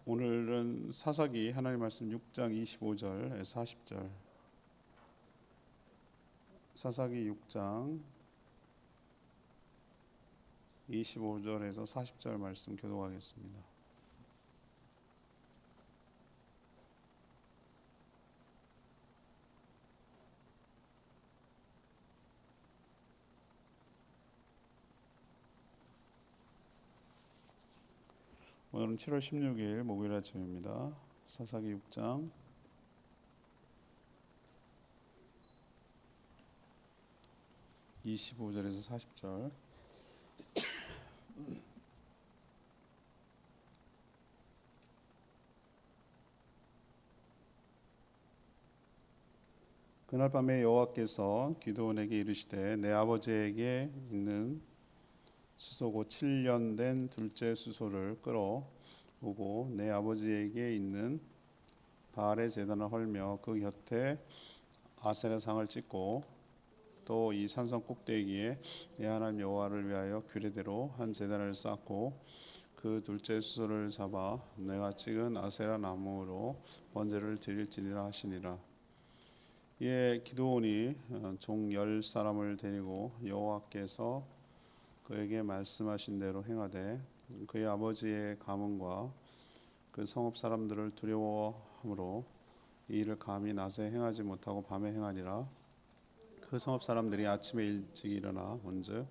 오늘은 사사기 하나님 말씀 6장 25절에서 40절, 사사기 6장 25절에서 40절 말씀 교독하겠습니다. 오늘은 7월 16일 목요일 아침입니다. 사사기 6장 25절에서 40절. 그날 밤에 여호와께서 기드온에게 이르시되 내 아버지에게 있는 수소고 7년 된 둘째 수소를 끌어오고 내 아버지에게 있는 바알의 제단을 헐며 그 곁에 아세라 상을 찍고 또 이 산성 꼭대기에 내 하나님 여호와를 위하여 규례대로 한 제단을 쌓고 그 둘째 수소를 잡아 내가 찍은 아세라 나무로 번제를 드릴지니라 하시니라. 이에 기드온이 종 10사람을 데리고 여호와께서 그에게 말씀하신 대로 행하되 그의 아버지의 가문과 그 성읍 사람들을 두려워함으로 이 일을 감히 낮에 행하지 못하고 밤에 행하니라. 그 성읍 사람들이 아침에 일찍 일어나 본즉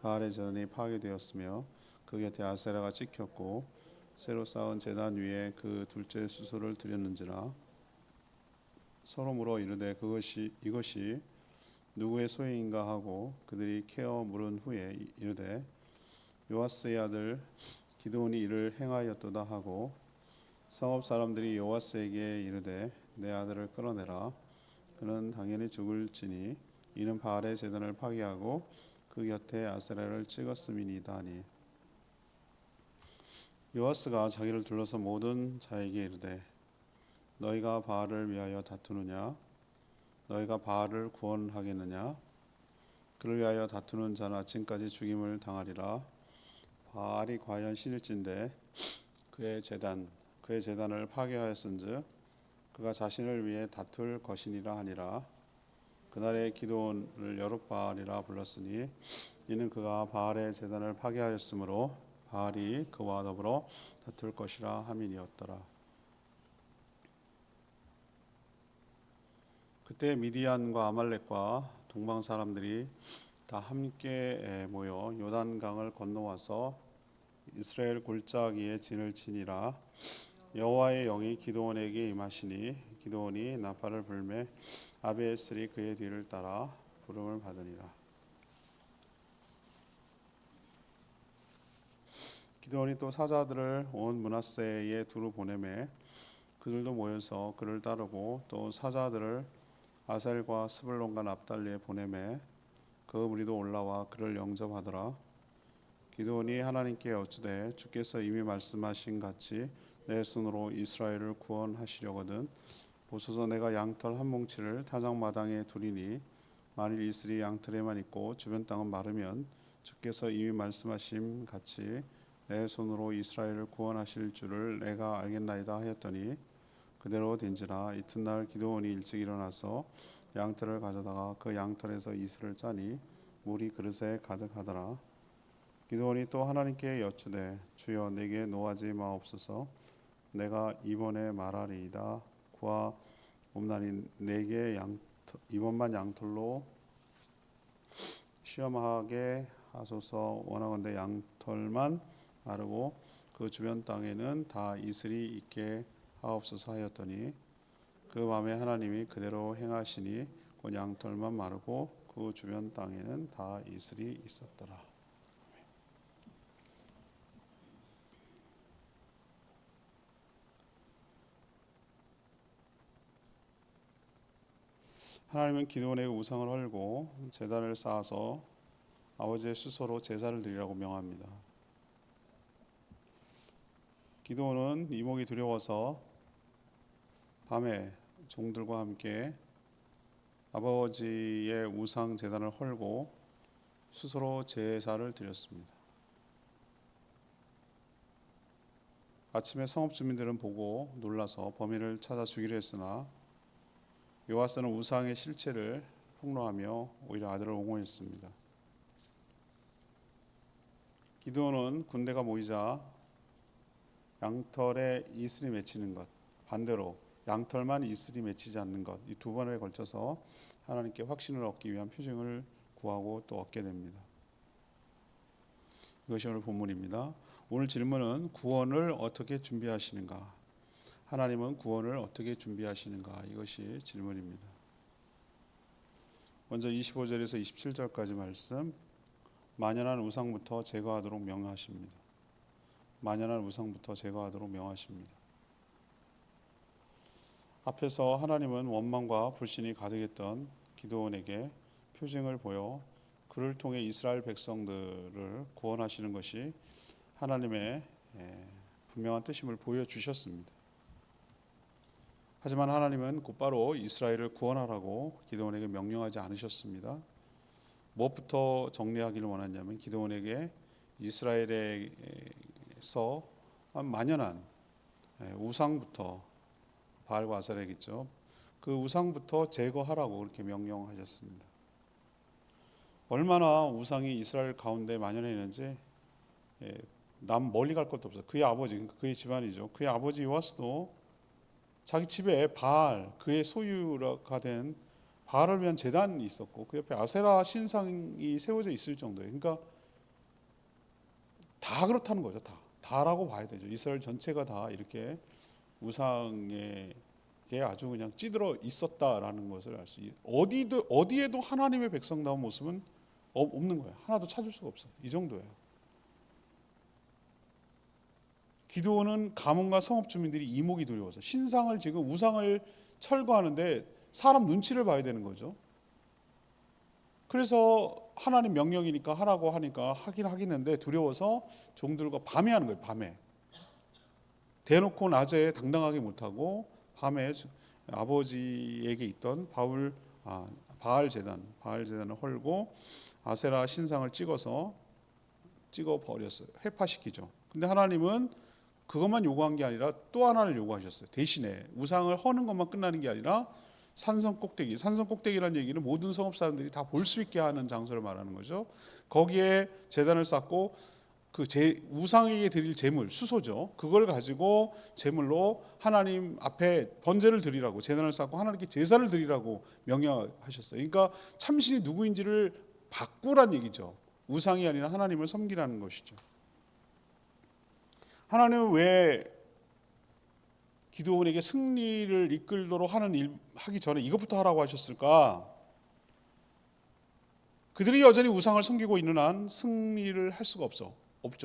바알의 제단이 파괴되었으며 그 곁에 아세라가 찍혔고 새로 쌓은 제단 위에 그 둘째 수소를 드렸는지라. 서로 물어 이르되 이것이 누구의 소유인가 하고 그들이 캐어 물은 후에 이르되 요아스의 아들 기드온이 이를 행하였도다 하고 성읍 사람들이 요아스에게 이르되 내 아들을 끌어내라. 그는 당연히 죽을지니 이는 바알의 제단을 파괴하고 그 곁에 아세라를 찍었음이니이다 하니. 요아스가 자기를 둘러서 모든 자에게 이르되 너희가 바알을 위하여 다투느냐? 너희가 바알을 구원하겠느냐? 그를 위하여 다투는 자는 아침까지 죽임을 당하리라. 바알이 과연 신일진데 그의 제단을 파괴하였은즉 그가 자신을 위해 다툴 것이니라 하니라. 그날에 기드온을 여룻바알이라 불렀으니 이는 그가 바알의 제단을 파괴하였으므로 바알이 그와 더불어 다툴 것이라 함이니었더라. 그때 미디안과 아말렉과 동방 사람들이 다 함께 모여 요단강을 건너와서 이스라엘 골짜기에 진을 치니라. 여호와의 영이 기드온에게 임하시니 기드온이 나팔을 불매 아비에셀이 그의 뒤를 따라 부름을 받으니라. 기드온이 또 사자들을 온 므낫세에 두루 보내매 그들도 모여서 그를 따르고 또 사자들을 아셀과 스불론과 납달리에 보내매 그 무리도 올라와 그를 영접하더라. 기드온이 하나님께 여쭈되 주께서 이미 말씀하신 같이 내 손으로 이스라엘을 구원하시려거든 보소서. 내가 양털 한 뭉치를 타작마당에 두리니 만일 이슬이 양털에만 있고 주변 땅은 마르면 주께서 이미 말씀하신 같이 내 손으로 이스라엘을 구원하실 줄을 내가 알겠나이다 하였더니 그대로 된지라. 이튿날 기드온이 일찍 일어나서 양털을 가져다가 그 양털에서 이슬을 짜니 물이 그릇에 가득하더라. 기드온이 또 하나님께 여쭈되 주여 내게 노하지 마옵소서. 내가 이번에 말하리이다. 구하 옵나니 내게 이번만 양털로 시험하게 하소서. 원하건대 양털만 마르고 그 주변 땅에는 다 이슬이 있게 하옵소서 하였더니 그 밤에 하나님이 그대로 행하시니 곧 양털만 마르고 그 주변 땅에는 다 이슬이 있었더라. 하나님은 기드온에게 우상을 헐고 제단을 쌓아서 아버지의 수소로 제사를 드리라고 명합니다. 기드온은 이목이 두려워서 밤에 종들과 함께 아버지의 우상 제단을 헐고 수소로 제사를 드렸습니다. 아침에 성읍 주민들은 보고 놀라서 범인을 찾아 죽이려 했으나 요아스는 우상의 실체를 폭로하며 오히려 아들을 옹호했습니다. 기드온은 군대가 모이자 양털에 이슬이 맺히는 것, 반대로 양털만 이슬이 맺히지 않는 것, 이 두 번에 걸쳐서 하나님께 확신을 얻기 위한 표징을 구하고 또 얻게 됩니다. 이것이 오늘 본문입니다. 오늘 질문은 구원을 어떻게 준비하시는가? 하나님은 구원을 어떻게 준비하시는가? 이것이 질문입니다. 먼저 25절에서 27절까지 말씀, 만연한 우상부터 제거하도록 명하십니다. 만연한 우상부터 제거하도록 명하십니다. 앞에서 하나님은 원망과 불신이 가득했던 기드온에게 표징을 보여 그를 통해 이스라엘 백성들을 구원하시는 것이 하나님의 분명한 뜻임을 보여주셨습니다. 하지만 하나님은 곧바로 이스라엘을 구원하라고 기드온에게 명령하지 않으셨습니다. 무엇부터 정리하기를 원하냐면 기드온에게 이스라엘에서 만연한 우상부터, 바알과 아세라겠죠. 그 우상부터 제거하라고 그렇게 명령하셨습니다. 얼마나 우상이 이스라엘 가운데 만연해 있는지 남 멀리 갈 것도 없어요. 그의 아버지, 그러니까 그의 집안이죠. 그의 아버지 요아스도 자기 집에 바알, 그의 소유가 된 바알을 위한 제단이 있었고 그 옆에 아세라 신상이 세워져 있을 정도예요. 그러니까 다 그렇다는 거죠. 다라고 봐야 되죠. 이스라엘 전체가 다 이렇게 우상에 아주 그냥 찌들어 있었다라는 것을 알 수 있어요. 어디에도 하나님의 백성다운 모습은 없는 거예요. 하나도 찾을 수가 없어요. 이 정도예요. 기드온은 가문과 성읍 주민들이 이목이 두려워서 신상을 지금 우상을 철거하는데 사람 눈치를 봐야 되는 거죠. 그래서 하나님 명령이니까 하라고 하니까 하긴 하겠는데 두려워서 종들과 밤에 하는 거예요. 밤에 대놓고 낮에 당당하게 못하고 밤에 아버지에게 있던 바알 제단을 헐고 아세라 신상을 찍어 버렸어요. 회파시키죠. 근데 하나님은 그것만 요구한 게 아니라 또 하나를 요구하셨어요. 대신에 우상을 허는 것만 끝나는 게 아니라 산성 꼭대기라는 얘기는 모든 성읍 사람들이 다 볼 수 있게 하는 장소를 말하는 거죠. 거기에 제단을 쌓고 그 우상에게 드릴 제물, 수소죠. 그걸 가지고 제물로 하나님 앞에 번제를 드리라고, 제단을 쌓고 하나님께 제사를 드리라고 명령하셨어요. 그러니까 참신이 누구인지를 바꾸란 얘기죠. 우상이 아니라 하나님을 섬기라는 것이죠. 하나님은 왜 기드온에게 승리를 이끌도록 하기 전에 이것부터 하라고 하셨을까? 그들이 여전히 우상을 섬기고 있는 한 승리를 할 수가 없죠.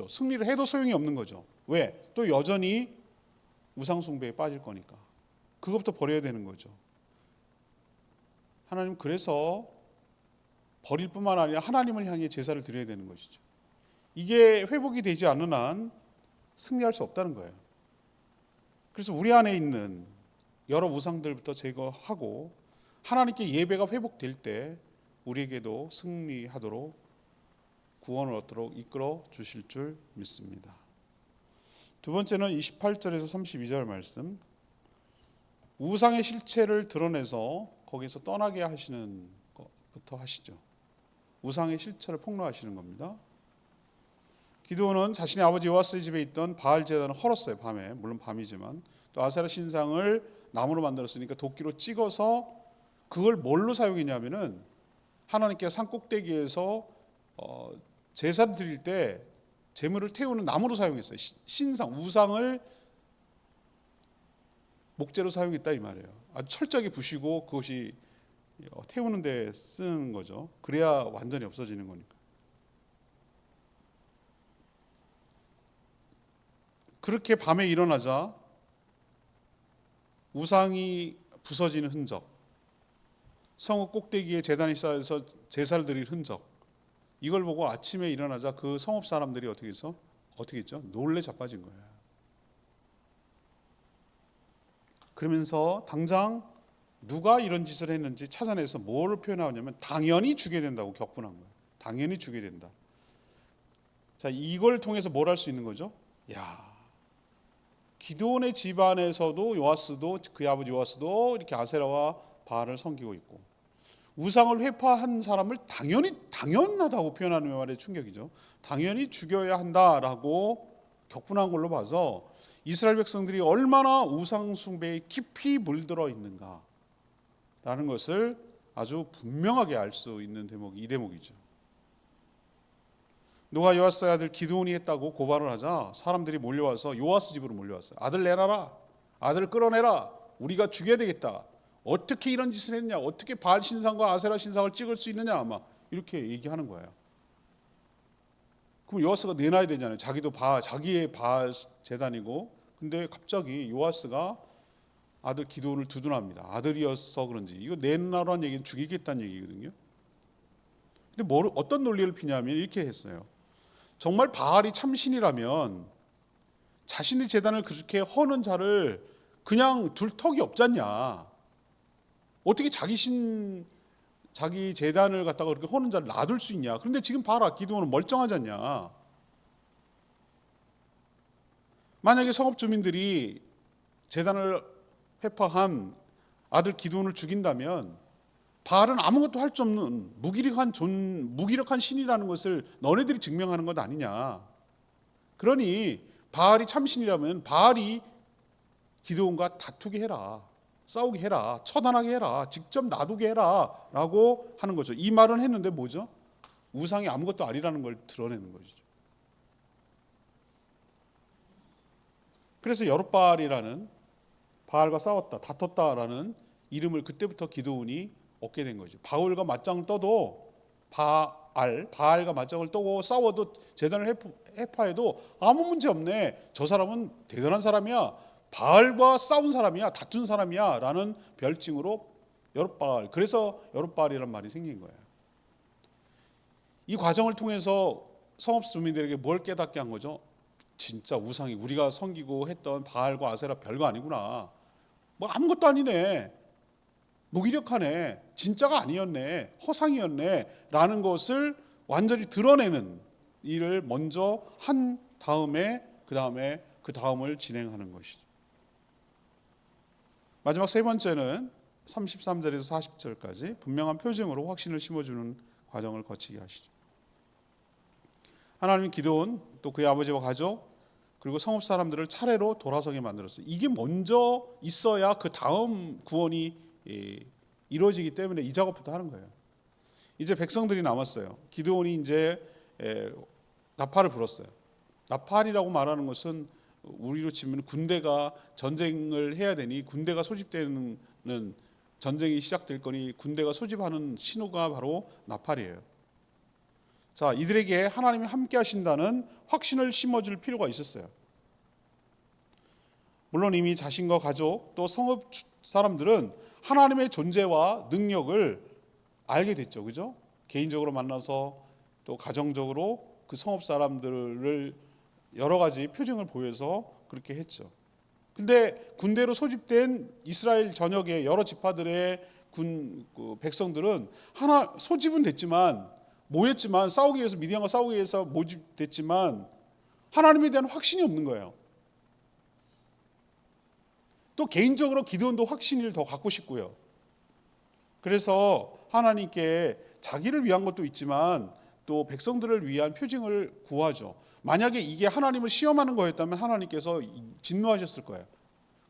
승리를 해도 소용이 없는 거죠. 왜? 또 여전히 우상 숭배에 빠질 거니까. 그것부터 버려야 되는 거죠. 하나님 그래서 버릴 뿐만 아니라 하나님을 향해 제사를 드려야 되는 것이죠. 이게 회복이 되지 않는 한 승리할 수 없다는 거예요. 그래서 우리 안에 있는 여러 우상들부터 제거하고 하나님께 예배가 회복될 때 우리에게도 승리하도록 구원을 얻도록 이끌어 주실 줄 믿습니다. 두 번째는 28절에서 32절 말씀, 우상의 실체를 드러내서 거기서 떠나게 하시는 것부터 하시죠. 우상의 실체를 폭로하시는 겁니다. 기드온은 자신의 아버지 요아스의 집에 있던 바알 제단을 헐었어요. 밤에, 물론 밤이지만. 또 아세라 신상을 나무로 만들었으니까 도끼로 찍어서 그걸 뭘로 사용했냐면은 하나님께 산 꼭대기에서 제사를 드릴 때 제물을 태우는 나무로 사용했어요. 신상, 우상을 목재로 사용했다 이 말이에요. 아주 철저하게 부시고 그것이 태우는 데 쓰는 거죠. 그래야 완전히 없어지는 거니까. 그렇게 밤에 일어나자 우상이 부서지는 흔적, 성읍 꼭대기에 제단이 쌓여서 제사를 드릴 흔적, 이걸 보고 아침에 일어나자 그 성읍 사람들이 어떻게 했죠? 놀래 자빠진 거예요. 그러면서 당장 누가 이런 짓을 했는지 찾아내서 뭐를 표현하냐면 당연히 죽게 된다고 격분한 거예요. 당연히 죽게 된다. 자, 이걸 통해서 뭘 할 수 있는 거죠? 야, 기드온의 집안에서도 요아스도 그의 아버지 요아스도 이렇게 아세라와 바알을 섬기고 있고, 우상을 회파한 사람을 당연하다고 표현하는 말의 충격이죠. 당연히 죽여야 한다라고 격분한 걸로 봐서 이스라엘 백성들이 얼마나 우상 숭배에 깊이 물들어 있는가라는 것을 아주 분명하게 알 수 있는 대목이 이 대목이죠. 누가 요아스의 아들 기드온이 했다고 고발을 하자 사람들이 몰려와서 요아스 집으로 몰려왔어요. 아들 내놔라, 아들 끌어내라, 우리가 죽여야 되겠다, 어떻게 이런 짓을 했냐, 어떻게 바알 신상과 아세라 신상을 찍을 수 있느냐, 아마 이렇게 얘기하는 거예요. 그럼 요아스가 내놔야 되잖아요. 자기의 바알 재단이고. 근데 갑자기 요아스가 아들 기드온을 두둔합니다. 아들이어서 그런지 이거 내놔라는 얘기는 죽이겠다는 얘기거든요. 근데 어떤 논리를 피냐면 이렇게 했어요. 정말 바알이 참신이라면 자신의 재단을 그렇게 허는 자를 그냥 둘 턱이 없지 않냐. 어떻게 자기 재단을 갖다가 그렇게 허는 자를 놔둘 수 있냐. 그런데 지금 봐라, 기드온은 멀쩡하지 않냐. 만약에 성읍 주민들이 재단을 회파한 아들 기드온을 죽인다면 바알은 아무것도 할 수 없는 무기력한 신이라는 것을 너네들이 증명하는 것 아니냐. 그러니 바알이 참신이라면 바알이 기드온과 다투게 해라, 싸우게 해라, 처단하게 해라, 직접 놔두게 해라 라고 하는 거죠. 이 말은 했는데 뭐죠? 우상이 아무것도 아니라는 걸 드러내는 것이죠. 그래서 여룻바알이라는, 바알과 싸웠다, 다퉜다라는 이름을 그때부터 기드온이 얻게 된 거죠. 바울과 맞짱을 떠도 바알과 맞짱을 떠고 싸워도 재단을 회파해도 아무 문제 없네. 저 사람은 대단한 사람이야. 바알과 싸운 사람이야. 다툰 사람이야. 라는 별칭으로 여룻바알. 그래서 여룻바알이라는 말이 생긴 거예요. 이 과정을 통해서 성읍 주민들에게 뭘 깨닫게 한 거죠? 진짜 우상이 우리가 섬기고 했던 바알과 아세라 별거 아니구나. 뭐 아무것도 아니네. 무기력하네. 진짜가 아니었네. 허상이었네. 라는 것을 완전히 드러내는 일을 먼저 한 다음에 그 다음을 진행하는 것이죠. 마지막 세 번째는 33절에서 40절까지 분명한 표징으로 확신을 심어주는 과정을 거치게 하시죠. 하나님은 기드온, 또 그의 아버지와 가족, 그리고 성읍 사람들을 차례로 돌아서게 만들었어요. 이게 먼저 있어야 그 다음 구원이 이루어지기 때문에 이 작업부터 하는 거예요. 이제 백성들이 남았어요. 기드온이 이제 나팔을 불었어요. 나팔이라고 말하는 것은 우리로 치면 군대가 전쟁을 해야 되니 군대가 소집되는, 전쟁이 시작될 거니 군대가 소집하는 신호가 바로 나팔이에요. 자, 이들에게 하나님이 함께 하신다는 확신을 심어줄 필요가 있었어요. 물론 이미 자신과 가족 또 성읍 사람들은 하나님의 존재와 능력을 알게 됐죠. 그죠? 개인적으로 만나서 또 가정적으로 그 성읍 사람들을 여러 가지 표징을 보여서 그렇게 했죠. 근데 군대로 소집된 이스라엘 전역의 여러 지파들의 백성들은 소집은 됐지만, 모였지만, 싸우기 위해서, 미디안과 싸우기 위해서 모집됐지만 하나님에 대한 확신이 없는 거예요. 또 개인적으로 기드온도 확신을 더 갖고 싶고요. 그래서 하나님께 자기를 위한 것도 있지만 또 백성들을 위한 표징을 구하죠. 만약에 이게 하나님을 시험하는 거였다면 하나님께서 진노하셨을 거예요.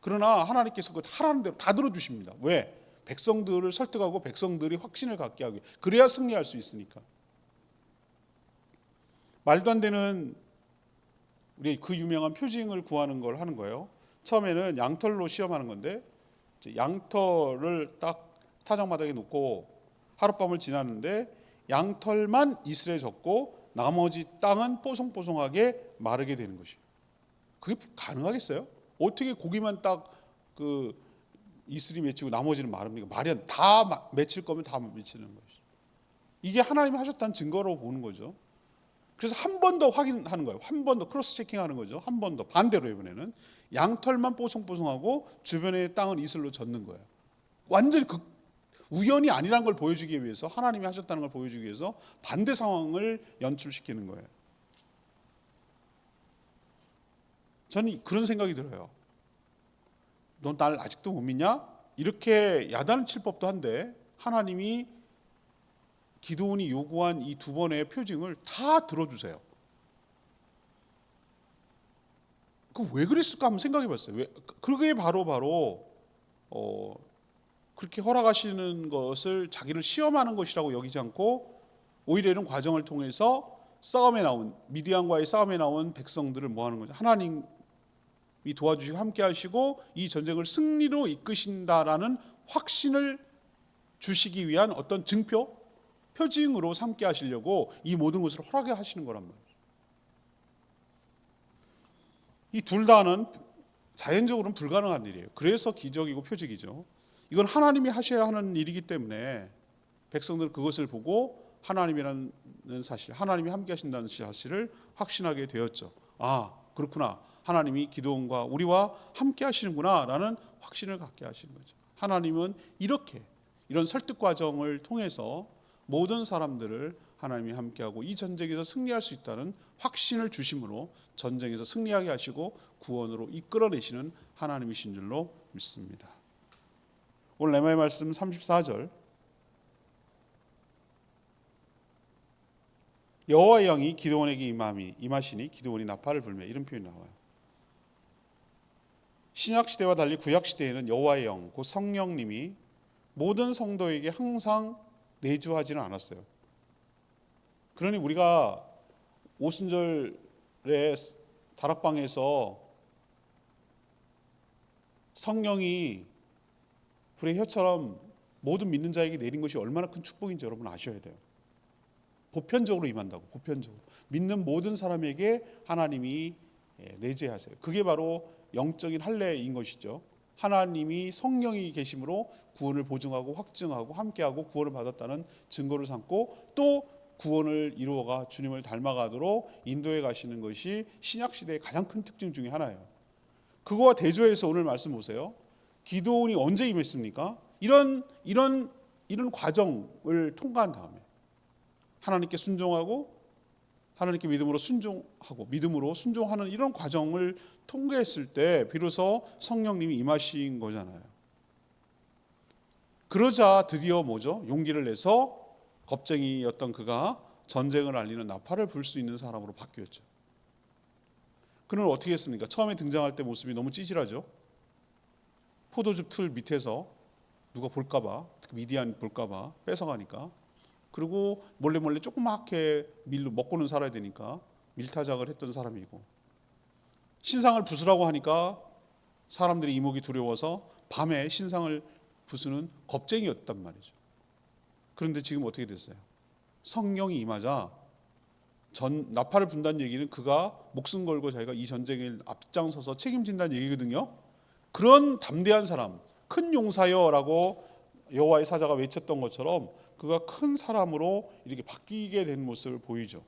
그러나 하나님께서 그 하라는 대로 다 들어주십니다. 왜? 백성들을 설득하고 백성들이 확신을 갖게 하기, 그래야 승리할 수 있으니까. 말도 안 되는 우리 그 유명한 표징을 구하는 걸 하는 거예요. 처음에는 양털로 시험하는 건데, 양털을 딱 타작마당에 놓고 하룻밤을 지났는데 양털만 이슬에 젖고 나머지 땅은 뽀송뽀송하게 마르게 되는 것이에요. 그게 가능하겠어요? 어떻게 고기만 딱 그 이슬이 맺히고 나머지는 마릅니까? 말이 안 돼. 다 맺힐 거면 다 맺히는 것이죠. 이게 하나님이 하셨다는 증거로 보는 거죠. 그래서 한 번 더 확인하는 거예요. 한 번 더 크로스 체킹하는 거죠. 한 번 더 반대로 이번에는 양털만 뽀송뽀송하고 주변의 땅은 이슬로 젖는 거예요. 완전히 우연이 아니란 걸 보여주기 위해서, 하나님이 하셨다는 걸 보여주기 위해서 반대 상황을 연출시키는 거예요. 저는 그런 생각이 들어요. 너 날 아직도 못 믿냐? 이렇게 야단을 칠 법도 한데 하나님이 기드온이 요구한 이 두 번의 표징을 다 들어주세요. 그 왜 그랬을까 한번 생각해 봤어요. 왜? 그게 바로 그렇게 허락하시는 것을 자기를 시험하는 것이라고 여기지 않고 오히려 이런 과정을 통해서 싸움에 나온 미디안과의 싸움에 나온 백성들을 뭐 하는 거죠? 하나님이 도와주시고 함께 하시고 이 전쟁을 승리로 이끄신다라는 확신을 주시기 위한 어떤 증표, 표징으로 삼게 하시려고 이 모든 것을 허락해 하시는 거란 말이에요. 이 둘 다는 자연적으로는 불가능한 일이에요. 그래서 기적이고 표적이죠. 이건 하나님이 하셔야 하는 일이기 때문에 백성들은 그것을 보고 하나님이라는 사실, 하나님이 함께 하신다는 사실을 확신하게 되었죠. 아, 그렇구나. 하나님이 기드온과 우리와 함께 하시는구나 라는 확신을 갖게 하시는 거죠. 하나님은 이런 설득 과정을 통해서 모든 사람들을 하나님이 함께하고 이 전쟁에서 승리할 수 있다는 확신을 주심으로 전쟁에서 승리하게 하시고 구원으로 이끌어내시는 하나님이신 줄로 믿습니다. 오늘 레마의 말씀 34절, 여호와의 영이 기드온에게 임하시니 기드온이 나팔을 불며, 이런 표현이 나와요. 신약 시대와 달리 구약 시대에는 여호와의 영, 곧 성령님이 모든 성도에게 항상 내주하지는 않았어요. 그러니 우리가 오순절에 다락방에서 성령이 불의 혀처럼 모든 믿는 자에게 내린 것이 얼마나 큰 축복인지 여러분 아셔야 돼요. 보편적으로 임한다고. 보편적으로 믿는 모든 사람에게 하나님이 내재하세요. 그게 바로 영적인 할례인 것이죠. 하나님이 성령이 계심으로 구원을 보증하고 확증하고 함께하고 구원을 받았다는 증거를 삼고 또 구원을 이루어가 주님을 닮아가도록 인도해 가시는 것이 신약시대의 가장 큰 특징 중에 하나예요. 그거와 대조해서 오늘 말씀 보세요. 기드온이 언제 임했습니까? 이런 과정을 통과한 다음에 하나님께 순종하고 하나님께 믿음으로 순종하는 이런 과정을 통과했을 때 비로소 성령님이 임하신 거잖아요. 그러자 드디어 뭐죠? 용기를 내서 겁쟁이였던 그가 전쟁을 알리는 나팔을 불 수 있는 사람으로 바뀌었죠. 그는 어떻게 했습니까? 처음에 등장할 때 모습이 너무 찌질하죠. 포도즙 틀 밑에서 누가 볼까봐, 특히 미디안 볼까봐 뺏어가니까. 그리고 몰래 조그맣게 밀로 먹고는 살아야 되니까 밀타작을 했던 사람이고, 신상을 부수라고 하니까 사람들이 이목이 두려워서 밤에 신상을 부수는 겁쟁이였단 말이죠. 그런데 지금 어떻게 됐어요? 성령이 임하자 나팔을 분다는 얘기는 그가 목숨 걸고 자기가 이 전쟁에 앞장서서 책임진다는 얘기거든요. 그런 담대한 사람, 큰 용사여라고 여호와의 사자가 외쳤던 것처럼 그가 큰 사람으로 이렇게 바뀌게 된 모습을 보이죠.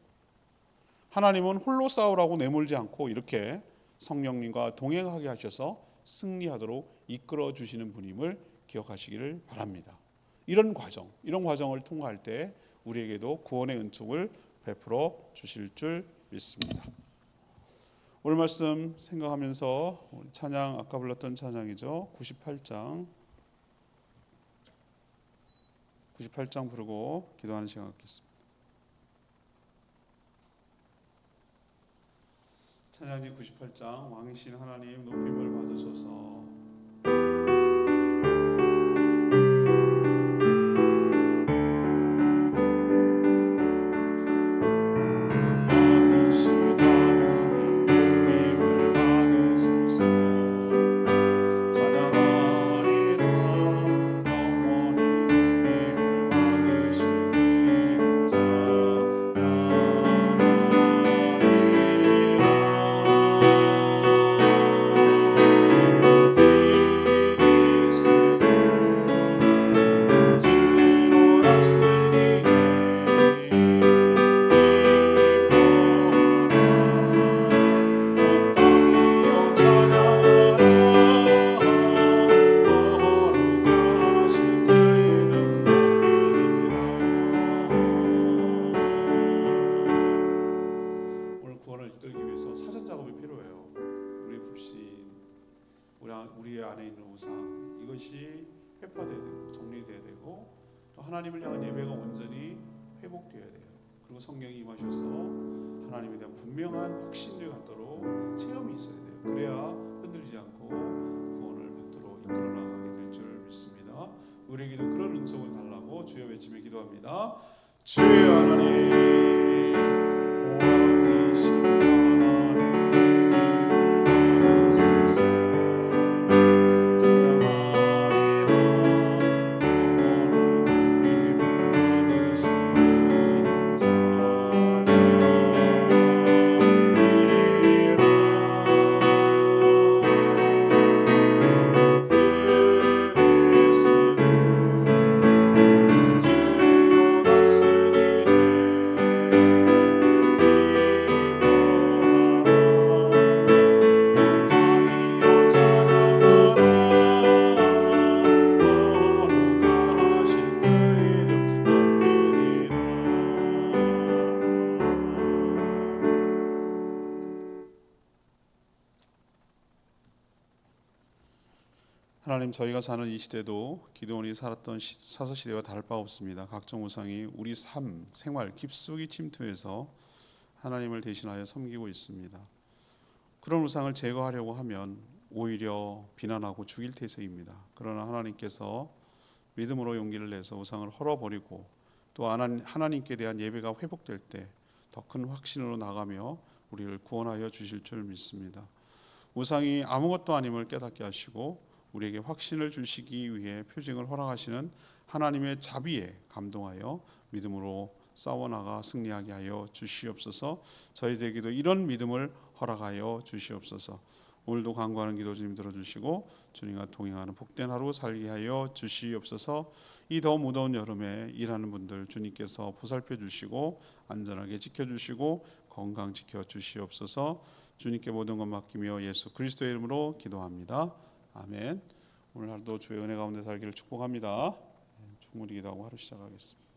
하나님은 홀로 싸우라고 내몰지 않고 이렇게 성령님과 동행하게 하셔서 승리하도록 이끌어 주시는 분임을 기억하시기를 바랍니다. 이런 과정을 통과할 때 우리에게도 구원의 은총을 베풀어 주실 줄 믿습니다. 오늘 말씀 생각하면서 찬양, 아까 불렀던 찬양이죠. 98장 부르고 기도하는 시간 갖겠습니다. 찬양지 98장, 왕이신 하나님 높임을 받으소서. 것이 회파돼야 되고 정리돼야 되고 또 하나님을 향한 예배가 온전히 회복되어야 돼요. 그리고 성령이 임하셔서 하나님에 대한 분명한 확신을 갖도록 체험이 있어야 돼요. 그래야 흔들리지 않고 구원을 받도록 이끌어 나가게 될 줄 믿습니다. 우리에게도 그런 은총을 달라고 주여 외치며 기도합니다. 주여 하나님 왕이신 하나님, 저희가 사는 이 시대도 기드온이 살았던 사사시대와 다를 바 없습니다. 각종 우상이 우리 삶, 생활 깊숙이 침투해서 하나님을 대신하여 섬기고 있습니다. 그런 우상을 제거하려고 하면 오히려 비난하고 죽일 태세입니다. 그러나 하나님께서 믿음으로 용기를 내서 우상을 헐어버리고 또 하나님께 대한 예배가 회복될 때 더 큰 확신으로 나가며 우리를 구원하여 주실 줄 믿습니다. 우상이 아무것도 아님을 깨닫게 하시고 우리에게 확신을 주시기 위해 표징을 허락하시는 하나님의 자비에 감동하여 믿음으로 싸워나가 승리하게 하여 주시옵소서. 저희들에게도 이런 믿음을 허락하여 주시옵소서. 오늘도 간구하는 기도 주님 들어주시고 주님과 동행하는 복된 하루 살게 하여 주시옵소서. 이 더 무더운 여름에 일하는 분들 주님께서 보살펴 주시고 안전하게 지켜주시고 건강 지켜주시옵소서. 주님께 모든 것 맡기며 예수 그리스도의 이름으로 기도합니다. 아멘. 오늘 하루도 주의 은혜 가운데 살기를 축복합니다. 충분히 기도하고 하루 시작하겠습니다.